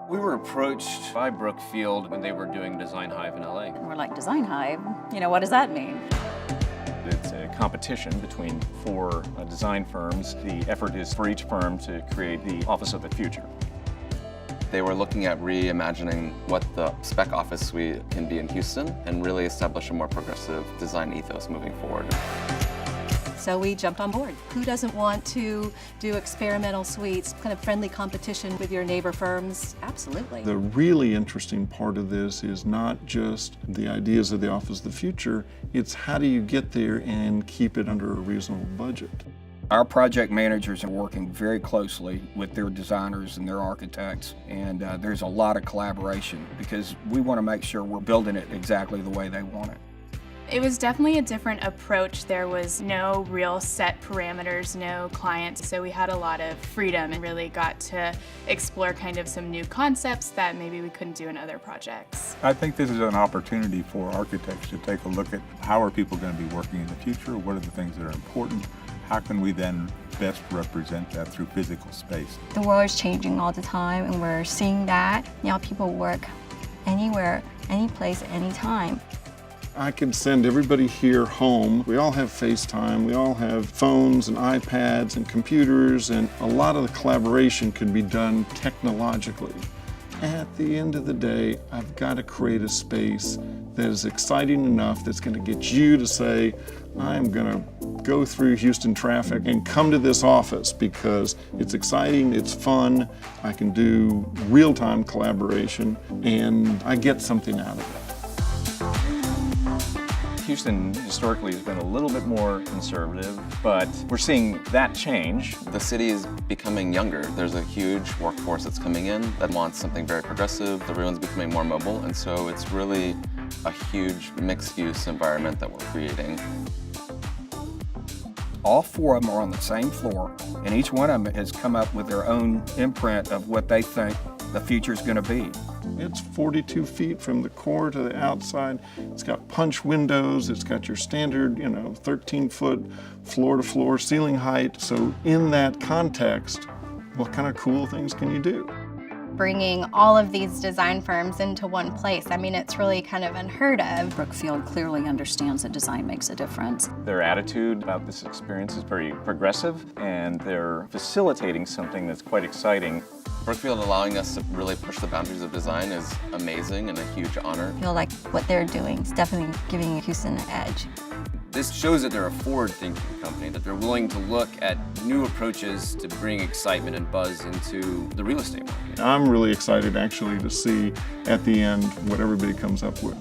We were approached by Brookfield when they were doing DesignHive in LA. And we're like, DesignHive? What does that mean? It's a competition between four design firms. The effort is for each firm to create the office of the future. They were looking at reimagining what the spec office suite can be in Houston and really establish a more progressive design ethos moving forward. So we jumped on board. Who doesn't want to do experimental suites, kind of friendly competition with your neighbor firms? Absolutely. The really interesting part of this is not just the ideas of the office of the future, it's how do you get there and keep it under a reasonable budget. Our project managers are working very closely with their designers and their architects, and there's a lot of collaboration because we want to make sure we're building it exactly the way they want it. It was definitely a different approach. There was no real set parameters, no clients, so we had a lot of freedom and really got to explore kind of some new concepts that maybe we couldn't do in other projects. I think this is an opportunity for architects to take a look at how are people going to be working in the future, what are the things that are important, how can we then best represent that through physical space. The world is changing all the time, and we're seeing that. Now people work anywhere, any place, anytime. I could send everybody here home. We all have FaceTime, we all have phones and iPads and computers, and a lot of the collaboration can be done technologically. At the end of the day, I've got to create a space that is exciting enough that's going to get you to say, I'm going to go through Houston traffic and come to this office because it's exciting, it's fun, I can do real-time collaboration, and I get something out of it. Houston historically has been a little bit more conservative, but we're seeing that change. The city is becoming younger. There's a huge workforce that's coming in that wants something very progressive. Everyone's becoming more mobile, and so it's really a huge mixed-use environment that we're creating. All four of them are on the same floor, and each one of them has come up with their own imprint of what they think the future is going to be. It's 42 feet from the core to the outside. It's got punch windows. It's got your standard, 13-foot floor-to-floor ceiling height. So in that context, what kind of cool things can you do? Bringing all of these design firms into one place, I mean, it's really kind of unheard of. Brookfield clearly understands that design makes a difference. Their attitude about this experience is very progressive, and they're facilitating something that's quite exciting. Brookfield allowing us to really push the boundaries of design is amazing and a huge honor. I feel like what they're doing is definitely giving Houston an edge. This shows that they're a forward-thinking company, that they're willing to look at new approaches to bring excitement and buzz into the real estate market. I'm really excited actually to see at the end what everybody comes up with.